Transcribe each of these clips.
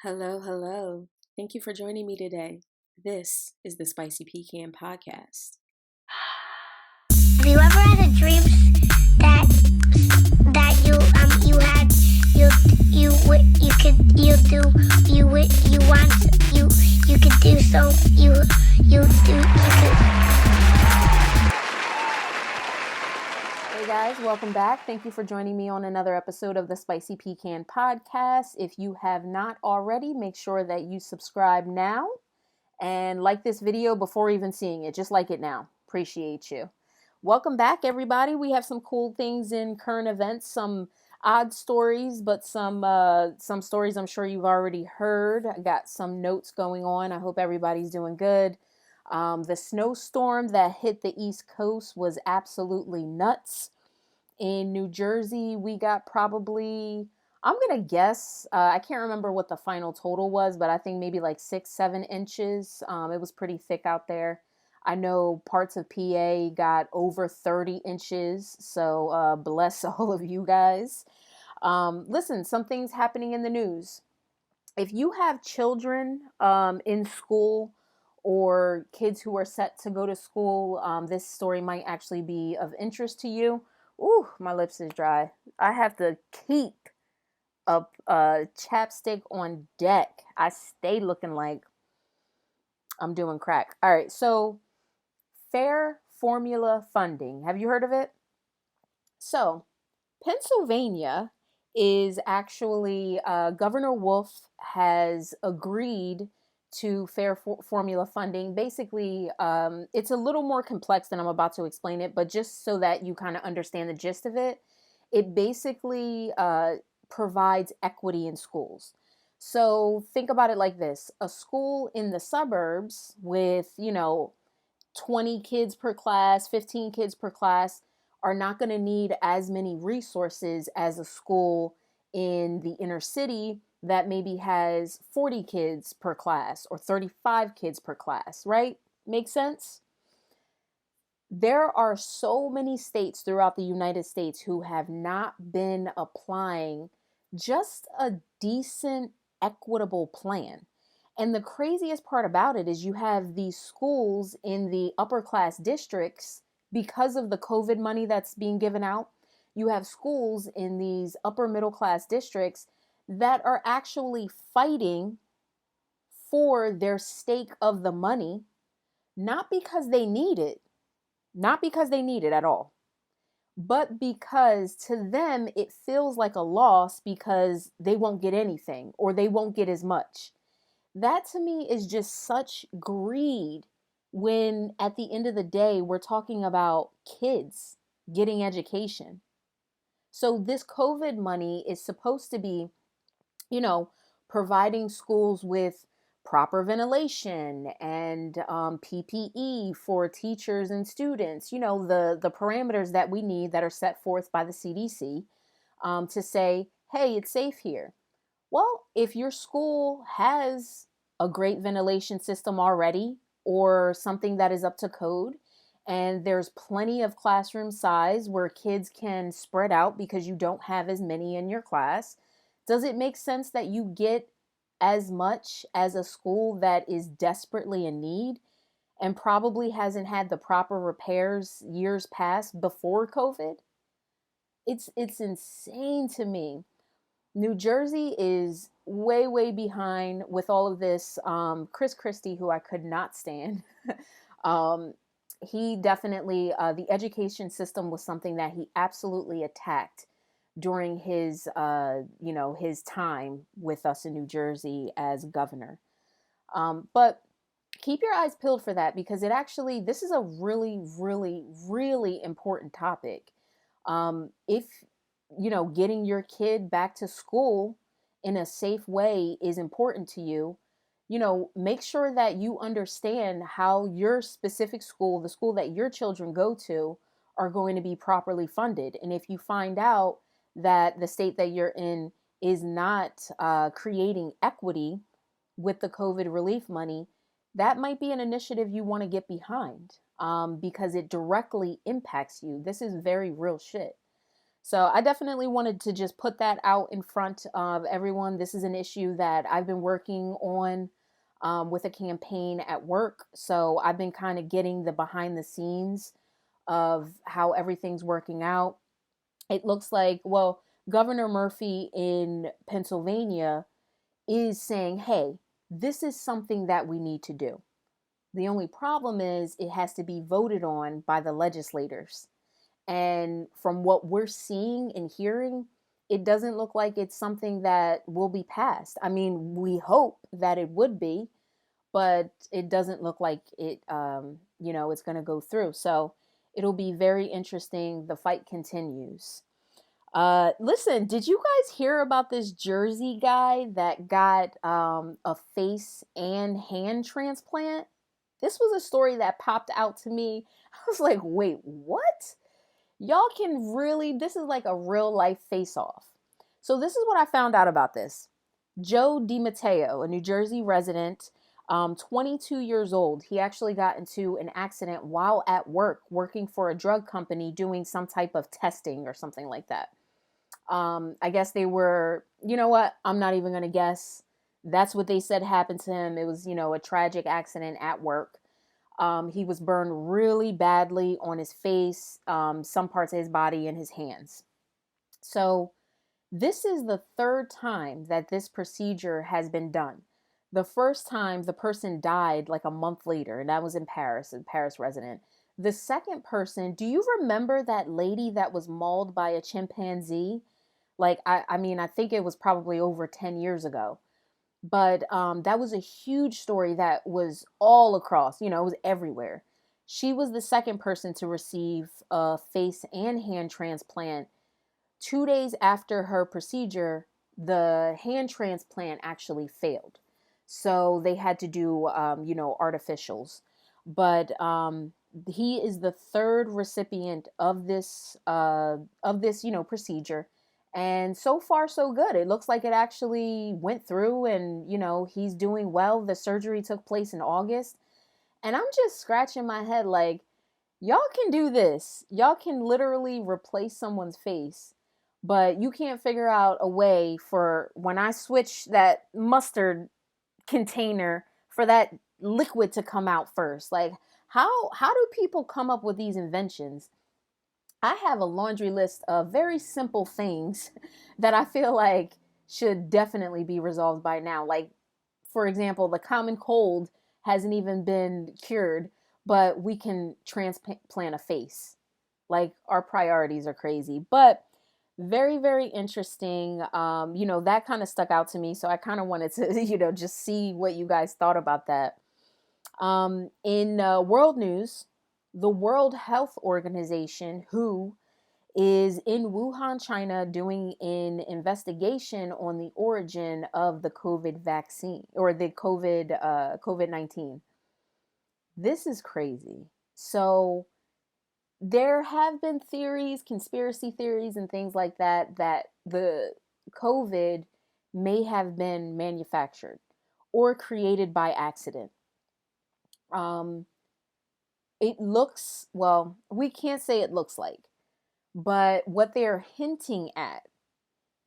Hello, hello. Thank you for joining me today. This is the Spicy Pecan podcast. Have you ever had a dream that you had you could you do you want you could do so you could. Hey guys, welcome back. Thank you for joining me on another episode of the Spicy Pecan podcast. If you have not already, make sure that you subscribe now and like this video before even seeing it. Just like it now. Appreciate you. Welcome back, everybody. We have some cool things in current events, some odd stories, but some stories I'm sure you've already heard. I got some notes going on. I hope everybody's doing good. The snowstorm that hit the East Coast was absolutely nuts. In New Jersey, we got probably, I'm going to guess, I can't remember what the final total was, but I think maybe like 6-7 inches. It was pretty thick out there. I know parts of PA got over 30 inches, so bless all of you guys. Listen, some things happening in the news. If you have children in school or kids who are set to go to school, this story might actually be of interest to you. Ooh, my lips is dry. I have to keep a chapstick on deck. I stay looking like I'm doing crack. All right, so fair formula funding. Have you heard of it? So, Pennsylvania is actually, Governor Wolf has agreed to fair formula funding. Basically, it's a little more complex than I'm about to explain it, but just so that you kind of understand the gist of it, it basically provides equity in schools. So think about it like this: a school in the suburbs with, 20 kids per class, 15 kids per class are not going to need as many resources as a school in the inner city that maybe has 40 kids per class or 35 kids per class, right? Make sense? There are so many states throughout the United States who have not been applying just a decent, equitable plan. And the craziest part about it is you have these schools in the upper class districts because of the COVID money that's being given out. You have schools in these upper middle class districts that are actually fighting for their stake of the money, not because they need it, not because they need it at all, but because to them it feels like a loss because they won't get anything or they won't get as much. That to me is just such greed when at the end of the day we're talking about kids getting education. So this COVID money is supposed to be, you know, providing schools with proper ventilation and PPE for teachers and students, the parameters that we need that are set forth by the CDC, to say, hey, it's safe here. Well, if your school has a great ventilation system already or something that is up to code, and there's plenty of classroom size where kids can spread out because you don't have as many in your class, does it make sense that you get as much as a school that is desperately in need and probably hasn't had the proper repairs years past before COVID? It's insane to me. New Jersey is way, way behind with all of this. Chris Christie, who I could not stand, um, he definitely, the education system was something that he absolutely attacked during his time with us in New Jersey as governor. But keep your eyes peeled for that because this is a really, really, really important topic. If getting your kid back to school in a safe way is important to you, make sure that you understand how your specific school, the school that your children go to, are going to be properly funded. And if you find out that the state that you're in is not creating equity with the COVID relief money, that might be an initiative you want to get behind, because it directly impacts you. This is very real shit. So I definitely wanted to just put that out in front of everyone. This is an issue that I've been working on with a campaign at work. So I've been kind of getting the behind the scenes of how everything's working out. It looks like, well, Governor Murphy in Pennsylvania is saying, hey, this is something that we need to do. The only problem is it has to be voted on by the legislators. And from what we're seeing and hearing, it doesn't look like it's something that will be passed. I mean, we hope that it would be, but it doesn't look like it, it's going to go through. So it'll be very interesting. The fight continues. Listen, did you guys hear about this Jersey guy that got a face and hand transplant? This was a story that popped out to me. I was like, wait, what? Y'all can really, this is like a real life face off. So, this is what I found out about this. Joe DiMatteo, a New Jersey resident, 22 years old, he actually got into an accident while at work, working for a drug company doing some type of testing or something like that. I guess they were, you know what? I'm not even going to guess. That's what they said happened to him. It was, a tragic accident at work. He was burned really badly on his face, some parts of his body, and his hands. So, this is the third time that this procedure has been done. The first time, the person died like a month later, and that was in Paris, a Paris resident. The second person, do you remember that lady that was mauled by a chimpanzee? Like, I mean, I think it was probably over 10 years ago. But that was a huge story that was all across, it was everywhere. She was the second person to receive a face and hand transplant. 2 days after her procedure, the hand transplant actually failed. So they had to do, artificials. But he is the third recipient of this procedure. And so far, so good. It looks like it actually went through and, he's doing well. The surgery took place in August. And I'm just scratching my head like, y'all can do this. Y'all can literally replace someone's face, but you can't figure out a way for when I switch that mustard container for that liquid to come out first. Like, how do people come up with these inventions? I have a laundry list of very simple things that I feel like should definitely be resolved by now. Like, for example, the common cold hasn't even been cured, but we can transplant a face. Like, our priorities are crazy. But very, very interesting. That kind of stuck out to me. So I kind of wanted to, just see what you guys thought about that. In world news, the World Health Organization, WHO, is in Wuhan, China, doing an investigation on the origin of the COVID vaccine or the COVID-19. This is crazy. So there have been theories, conspiracy theories, and things like that, that the COVID may have been manufactured or created by accident. It looks, well, we can't say it looks like, but what they're hinting at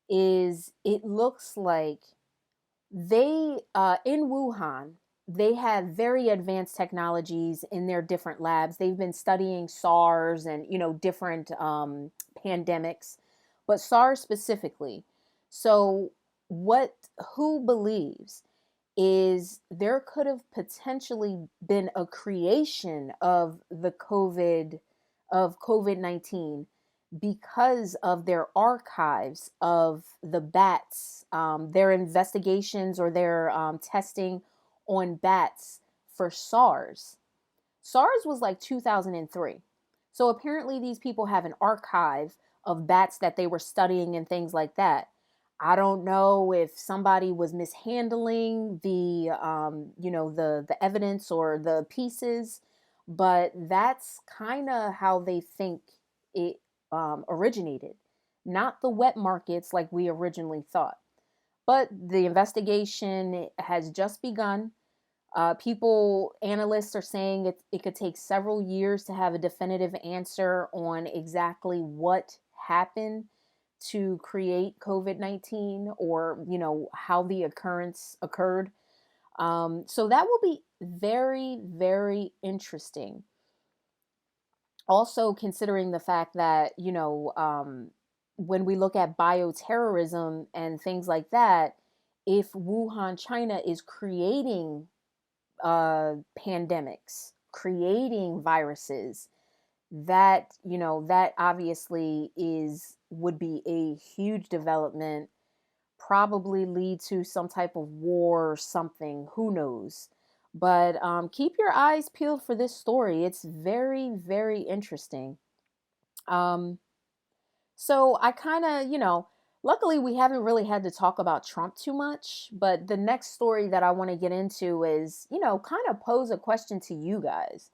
is it looks like they, in Wuhan, they have very advanced technologies in their different labs. They've been studying SARS and, different pandemics, but SARS specifically. So what, who believes is there could have potentially been a creation of COVID-19 because of their archives of the bats, their investigations or their testing on bats for SARS. SARS was like 2003. So apparently these people have an archive of bats that they were studying and things like that. I don't know if somebody was mishandling the evidence or the pieces, but that's kind of how they think it originated. Not the wet markets like we originally thought. But the investigation has just begun. Analysts are saying it could take several years to have a definitive answer on exactly what happen to create COVID-19, or, how the occurrence occurred. So that will be very, very interesting. Also, considering the fact that, when we look at bioterrorism and things like that, if Wuhan, China is creating pandemics, creating viruses, that obviously would be a huge development, probably lead to some type of war or something, who knows. But keep your eyes peeled for this story. It's very, very interesting. um, so I kind of, luckily we haven't really had to talk about Trump too much, but the next story that I want to get into is, kind of pose a question to you guys.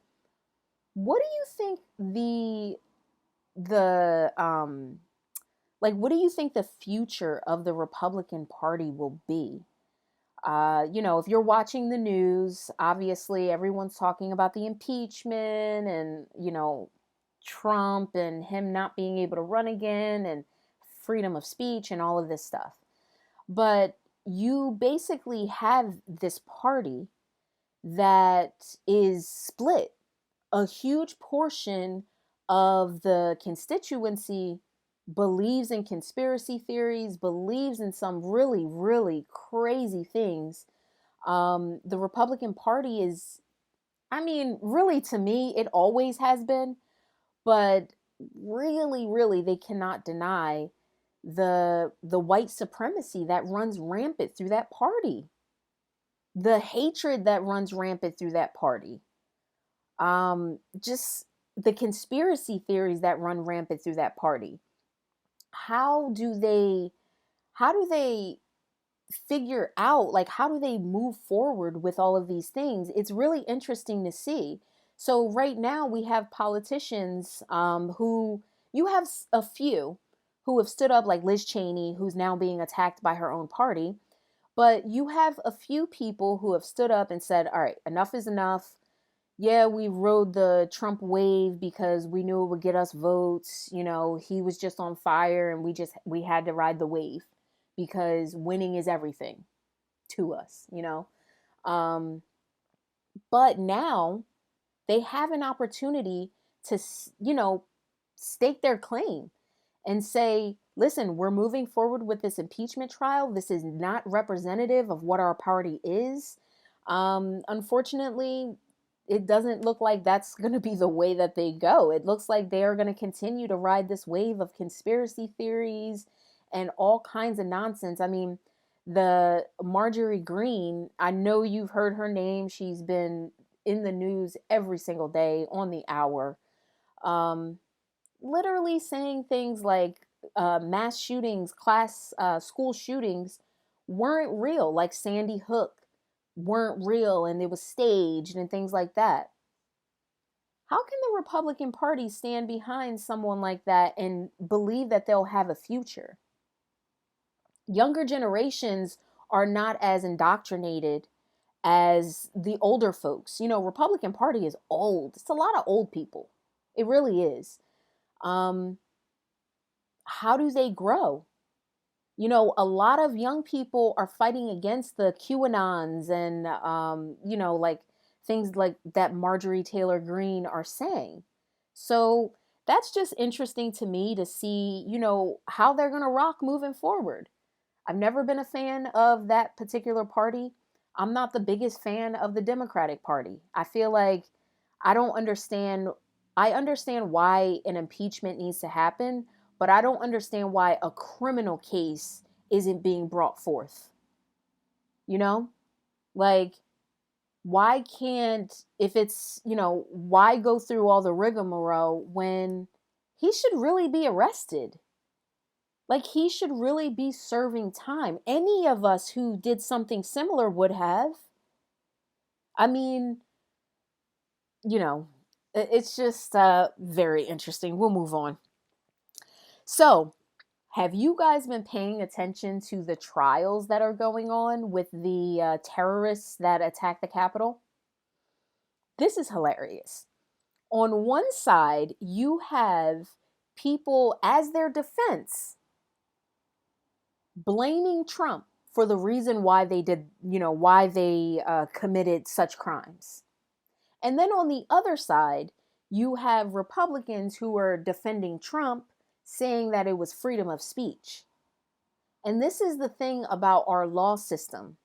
What do you think the what do you think the future of the Republican Party will be? If you're watching the news, obviously everyone's talking about the impeachment and, Trump and him not being able to run again and freedom of speech and all of this stuff. But you basically have this party that is split. A huge portion of the constituency believes in conspiracy theories, believes in some really, really crazy things. The Republican Party is, I mean, really, to me, it always has been, but really, really, they cannot deny the white supremacy that runs rampant through that party, the hatred that runs rampant through that party, just the conspiracy theories that run rampant through that party. How do they how do they figure out, like, how do they move forward with all of these things? It's really interesting to see. So right now we have politicians, who, you have a few who have stood up, like Liz Cheney, who's now being attacked by her own party. But you have a few people who have stood up and said, all right, enough is enough. Yeah, we rode the Trump wave because we knew it would get us votes. He was just on fire, and we had to ride the wave because winning is everything to us. Um, but now they have an opportunity to, stake their claim and say, listen, we're moving forward with this impeachment trial. This is not representative of what our party is. Unfortunately, it doesn't look like that's going to be the way that they go. It looks like they are going to continue to ride this wave of conspiracy theories and all kinds of nonsense. I mean, the Marjorie Greene, I know you've heard her name. She's been in the news every single day on the hour. Um, Literally saying things like mass shootings, school shootings weren't real, like Sandy Hook weren't real and it was staged and things like that. How can the Republican Party stand behind someone like that and believe that they'll have a future? Younger generations are not as indoctrinated as the older folks. Republican Party is old. It's a lot of old people. It really is. Um, how do they grow? A lot of young people are fighting against the QAnons and, like things like that Marjorie Taylor Greene are saying. So that's just interesting to me to see, how they're going to rock moving forward. I've never been a fan of that particular party. I'm not the biggest fan of the Democratic Party. I feel like I don't understand. I understand why an impeachment needs to happen, but I don't understand why a criminal case isn't being brought forth. You know? Like, why can't, if it's, why go through all the rigmarole when he should really be arrested? Like, he should really be serving time. Any of us who did something similar would have. I mean, it's just very interesting. We'll move on. So, have you guys been paying attention to the trials that are going on with the terrorists that attacked the Capitol? This is hilarious. On one side, you have people, as their defense, blaming Trump for the reason why they did, why they committed such crimes. And then on the other side, you have Republicans who are defending Trump, saying that it was freedom of speech. And this is the thing about our law system.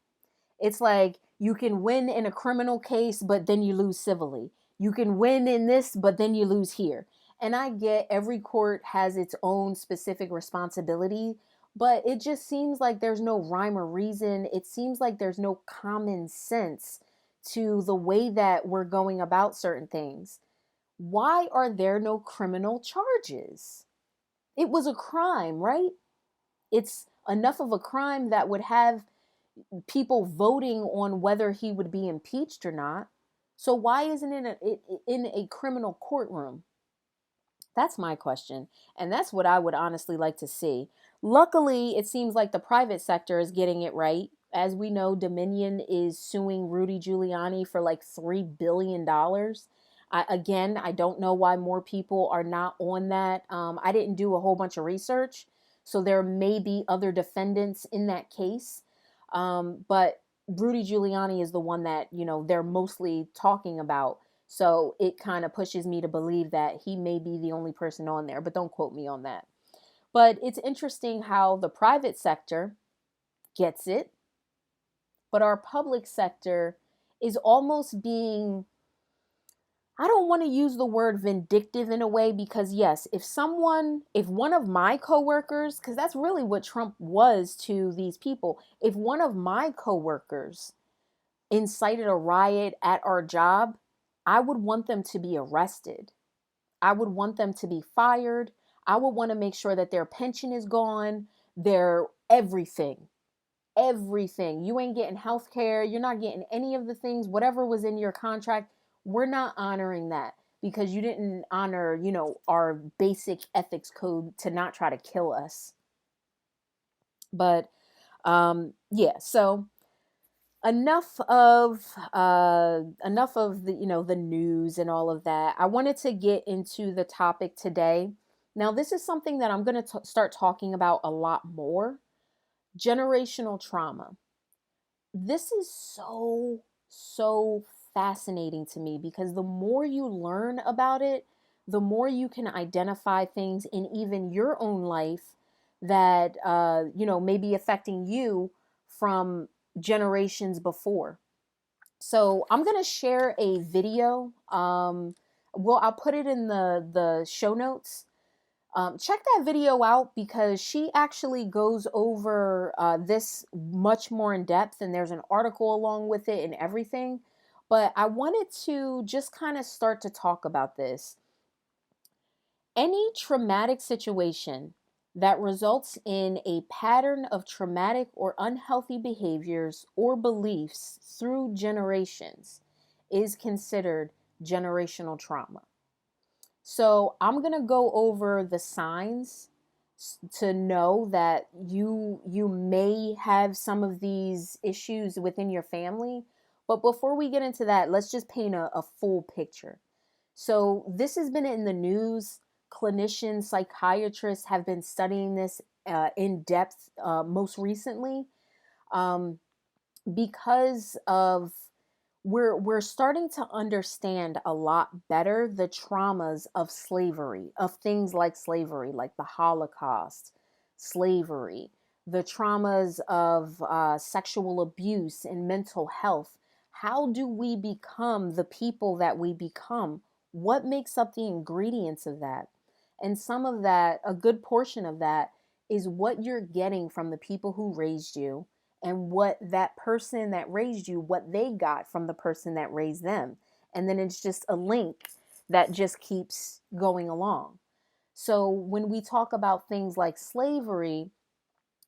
It's like you can win in a criminal case, but then you lose civilly. You can win in this, but then you lose here. And I get every court has its own specific responsibility, but it just seems like there's no rhyme or reason. It seems like there's no common sense to the way that we're going about certain things. Why are there no criminal charges? It was a crime, right? It's enough of a crime that would have people voting on whether he would be impeached or not. So why isn't it in a criminal courtroom? That's my question. And that's what I would honestly like to see. Luckily, it seems like the private sector is getting it right. As we know, Dominion is suing Rudy Giuliani for like $3 billion. I don't know why more people are not on that. I didn't do a whole bunch of research, so there may be other defendants in that case. But Rudy Giuliani is the one that, they're mostly talking about. So it kind of pushes me to believe that he may be the only person on there, but don't quote me on that. But it's interesting how the private sector gets it, but our public sector is almost being, I don't want to use the word vindictive in a way, because yes, if one of my coworkers, because that's really what Trump was to these people, if one of my coworkers incited a riot at our job, I would want them to be arrested. I would want them to be fired. I would want to make sure that their pension is gone, their everything. Everything. You ain't getting health care. You're not getting any of the things, whatever was in your contract. We're not honoring that because you didn't honor, our basic ethics code to not try to kill us. But yeah, so enough of the news and all of that. I wanted to get into the topic today. Now, this is something that I'm going to start talking about a lot more. Generational trauma. This is so fascinating to me because the more you learn about it, the more you can identify things in even your own life that may be affecting you from generations before. So I'm going to share a video. I'll put it in the show notes. Check that video out because she actually goes over this much more in depth, and there's an article along with it and everything. But I wanted to just kind of start to talk about this. Any traumatic situation that results in a pattern of traumatic or unhealthy behaviors or beliefs through generations is considered generational trauma. So I'm going to go over the signs to know that you may have some of these issues within your family. But before we get into that, let's just paint a full picture. So this has been in the news. Clinicians, psychiatrists have been studying this in depth most recently because of we're starting to understand a lot better the traumas of slavery, of things like slavery, like the Holocaust, slavery, the traumas of sexual abuse and mental health. How do we become the people that we become? What makes up the ingredients of that? And some of that, a good portion of that, is what you're getting from the people who raised you and what that person that raised you, what they got from the person that raised them. And then it's just a link that just keeps going along. So when we talk about things like slavery,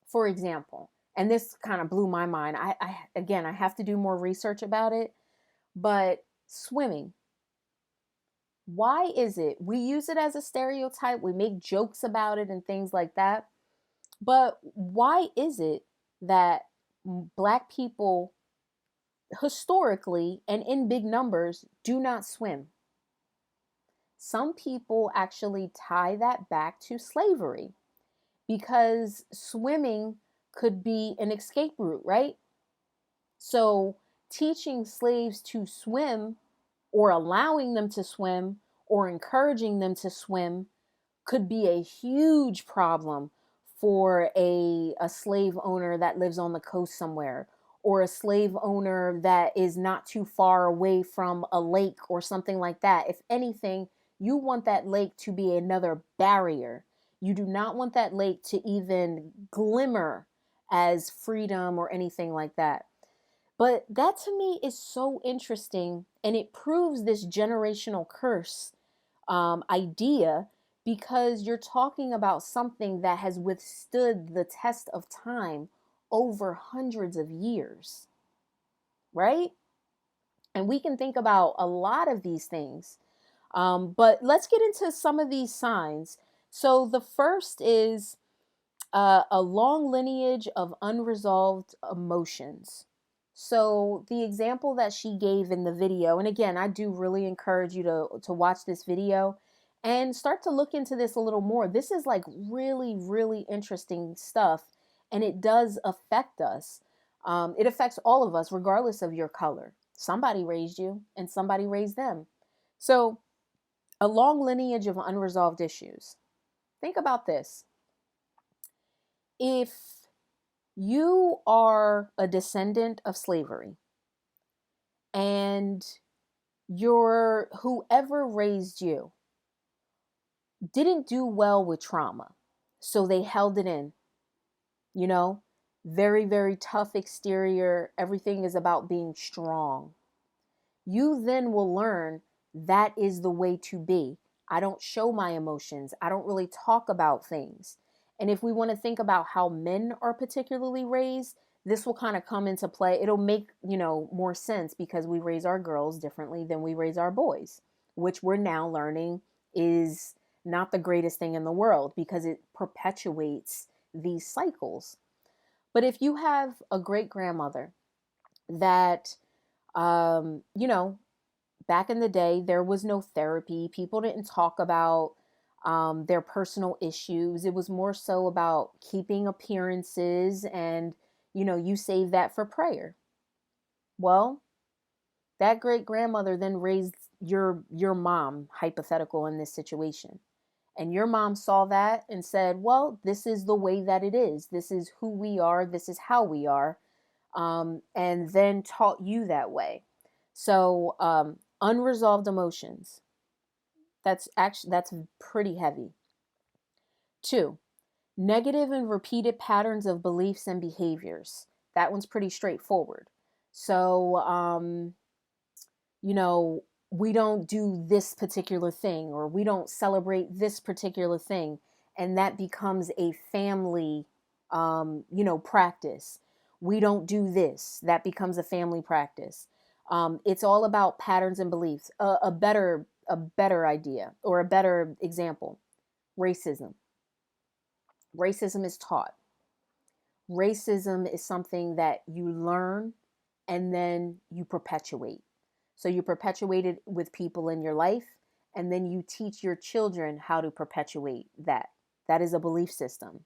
for example, and this kind of blew my mind. I have to do more research about it, but swimming. Why is it we use it as a stereotype? We make jokes about it and things like that. But why is it that Black people historically and in big numbers do not swim? Some people actually tie that back to slavery because swimming could be an escape route, right? So teaching slaves to swim or allowing them to swim or encouraging them to swim could be a huge problem for a slave owner that lives on the coast somewhere, or a slave owner that is not too far away from a lake or something like that. If anything, you want that lake to be another barrier. You do not want that lake to even glimmer as freedom or anything like that. But that to me is so interesting, and it proves this generational curse idea, because you're talking about something that has withstood the test of time over hundreds of years, right? And we can think about a lot of these things. But let's get into some of these signs. So the first is a long lineage of unresolved emotions. So the example that she gave in the video, and again, I do really encourage you to watch this video and start to look into this a little more. This is like really, really interesting stuff, and it does affect us. It affects all of us, regardless of your color. Somebody raised you, and somebody raised them. So, a long lineage of unresolved issues. Think about this. If you are a descendant of slavery and your whoever raised you didn't do well with trauma, so they held it in, you know, very, very tough exterior, everything is about being strong. You then will learn that is the way to be. I don't show my emotions. I don't really talk about things. And if we want to think about how men are particularly raised, this will kind of come into play. It'll make, more sense because we raise our girls differently than we raise our boys, which we're now learning is not the greatest thing in the world because it perpetuates these cycles. But if you have a great grandmother that, um, you know, back in the day, there was no therapy. People didn't talk about their personal issues. It was more so about keeping appearances, and, you save that for prayer. Well, that great grandmother then raised your mom, hypothetical in this situation. And your mom saw that and said, well, this is the way that it is. This is who we are. This is how we are. And then taught you that way. So, unresolved emotions. That's pretty heavy. 2, negative and repeated patterns of beliefs and behaviors. That one's pretty straightforward. So, you know, we don't do this particular thing, or we don't celebrate this particular thing, and that becomes a family, practice. We don't do this. That becomes a family practice. It's all about patterns and beliefs. A better idea or a better example: racism. Racism is taught. Racism is something that you learn and then you perpetuate. So you perpetuate it with people in your life, and then you teach your children how to perpetuate that. That is a belief system,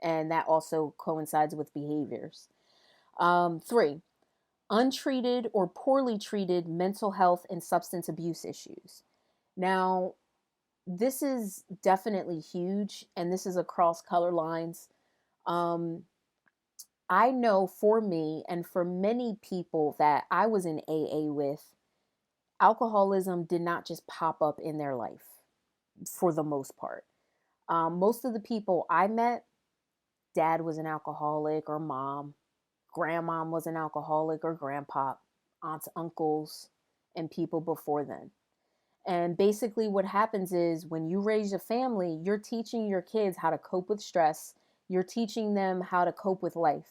and that also coincides with behaviors. 3, untreated or poorly treated mental health and substance abuse issues. Now, this is definitely huge, and this is across color lines. Um, I know for me and for many people that I was in AA with, alcoholism did not just pop up in their life for the most part. Most of the people I met, dad was an alcoholic or mom, grandmom was an alcoholic or grandpa, aunts, uncles, and people before then. And basically, what happens is when you raise a family, you're teaching your kids how to cope with stress, you're teaching them how to cope with life.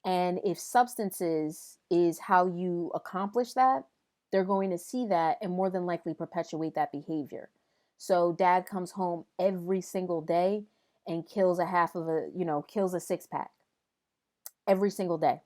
And if substances is how you accomplish that, they're going to see that and more than likely perpetuate that behavior. So dad comes home every single day and kills kills a 6-pack every single day.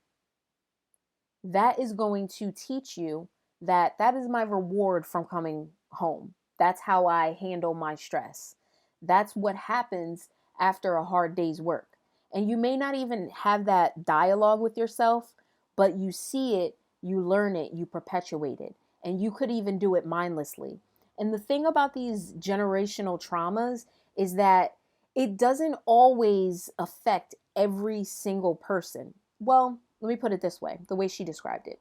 That is going to teach you that that is my reward from coming home. That's how I handle my stress. That's what happens after a hard day's work. And you may not even have that dialogue with yourself, but you see it, you learn it, you perpetuate it. And you could even do it mindlessly. And the thing about these generational traumas is that it doesn't always affect every single person. Well, let me put it this way, the way she described it.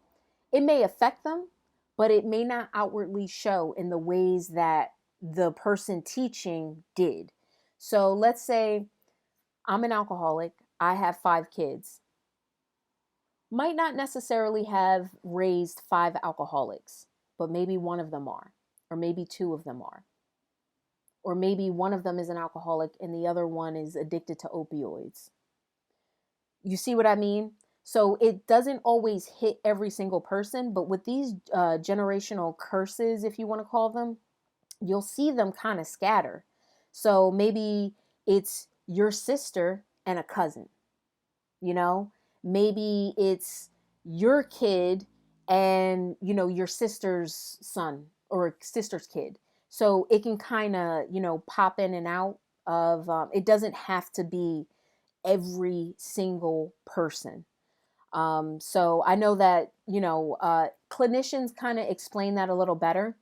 It may affect them, but it may not outwardly show in the ways that the person teaching did. So let's say I'm an alcoholic, I have 5 kids. Might not necessarily have raised 5 alcoholics, but maybe one of them are, or maybe 2 of them are. Or maybe one of them is an alcoholic and the other one is addicted to opioids. You see what I mean? So it doesn't always hit every single person, but with these generational curses, if you want to call them, you'll see them kind of scatter. So maybe it's your sister and a cousin, you know? Maybe it's your kid and, your sister's son or sister's kid. So it can kind of, pop in and out of, it doesn't have to be every single person. So I know that, clinicians kind of explain that a little better,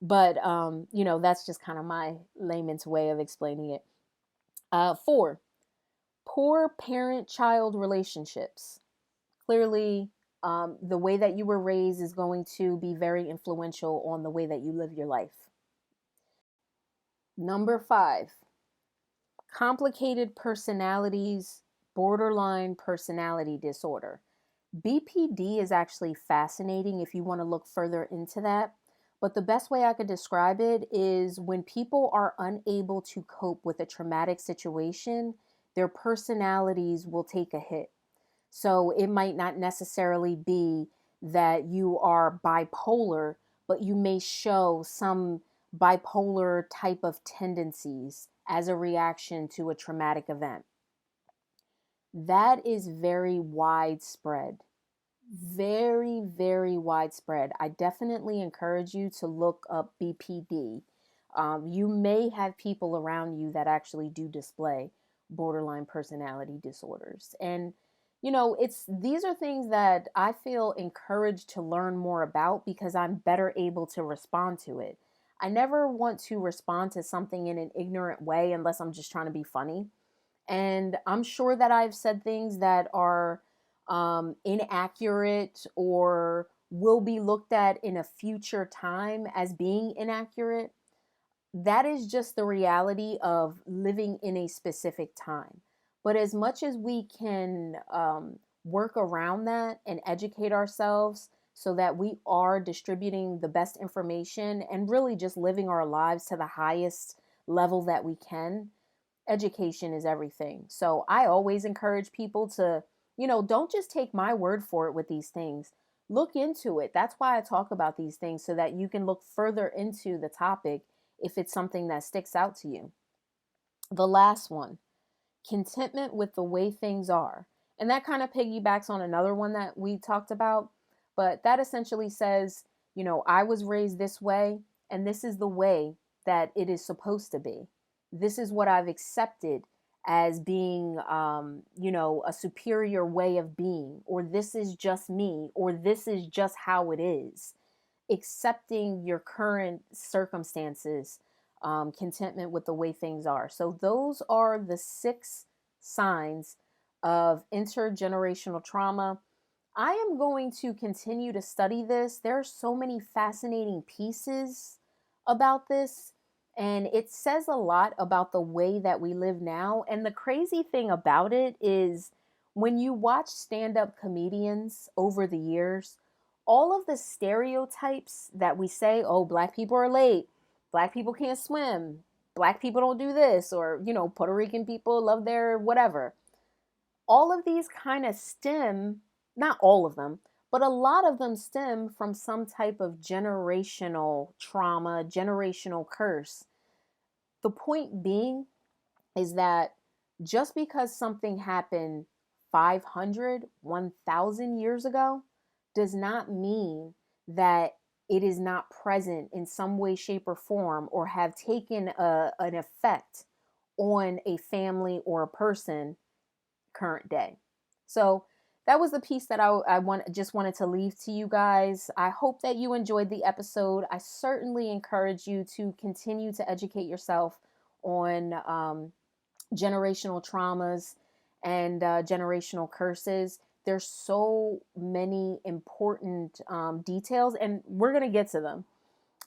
but, that's just kind of my layman's way of explaining it. 4, poor parent-child relationships. Clearly, the way that you were raised is going to be very influential on the way that you live your life. Number 5, complicated personalities, borderline personality disorder. BPD is actually fascinating if you want to look further into that. But the best way I could describe it is when people are unable to cope with a traumatic situation, their personalities will take a hit. So it might not necessarily be that you are bipolar, but you may show some bipolar type of tendencies as a reaction to a traumatic event. That is very widespread. Very, very widespread. I definitely encourage you to look up BPD. You may have people around you that actually do display borderline personality disorders. And, these are things that I feel encouraged to learn more about because I'm better able to respond to it. I never want to respond to something in an ignorant way unless I'm just trying to be funny. And I'm sure that I've said things that are inaccurate or will be looked at in a future time as being inaccurate. That is just the reality of living in a specific time. But as much as we can work around that and educate ourselves so that we are distributing the best information and really just living our lives to the highest level that we can, education is everything. So I always encourage people to, don't just take my word for it with these things. Look into it. That's why I talk about these things so that you can look further into the topic if it's something that sticks out to you. The last one, contentment with the way things are. And that kind of piggybacks on another one that we talked about. But that essentially says, I was raised this way, and this is the way that it is supposed to be. This is what I've accepted as being, a superior way of being, or this is just me, or this is just how it is. Accepting your current circumstances, contentment with the way things are. So those are the 6 signs of intergenerational trauma. I am going to continue to study this. There are so many fascinating pieces about this, and it says a lot about the way that we live now. And the crazy thing about it is when you watch stand-up comedians over the years, all of the stereotypes that we say, oh, black people are late, black people can't swim, black people don't do this, or, Puerto Rican people love their whatever. All of these kind of stem, not all of them, but a lot of them stem from some type of generational trauma, generational curse. The point being is that just because something happened 500, 1,000 years ago does not mean that it is not present in some way, shape, or form, or have taken an effect on a family or a person current day. So that was the piece that just wanted to leave to you guys. I hope that you enjoyed the episode. I certainly encourage you to continue to educate yourself on generational traumas and generational curses. There's so many important details, and we're going to get to them.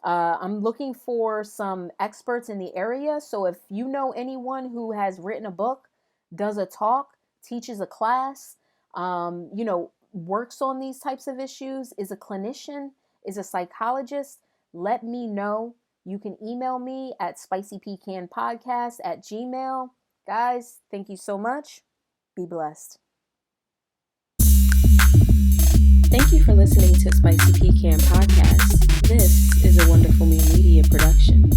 I'm looking for some experts in the area. So if you know anyone who has written a book, does a talk, teaches a class, works on these types of issues, is a clinician, is a psychologist, let me know. You can email me at spicypecanpodcast@gmail.com. Guys, thank you so much. Be blessed. Thank you for listening to Spicy Pecan Podcast. This is a Wonderful Me Media production.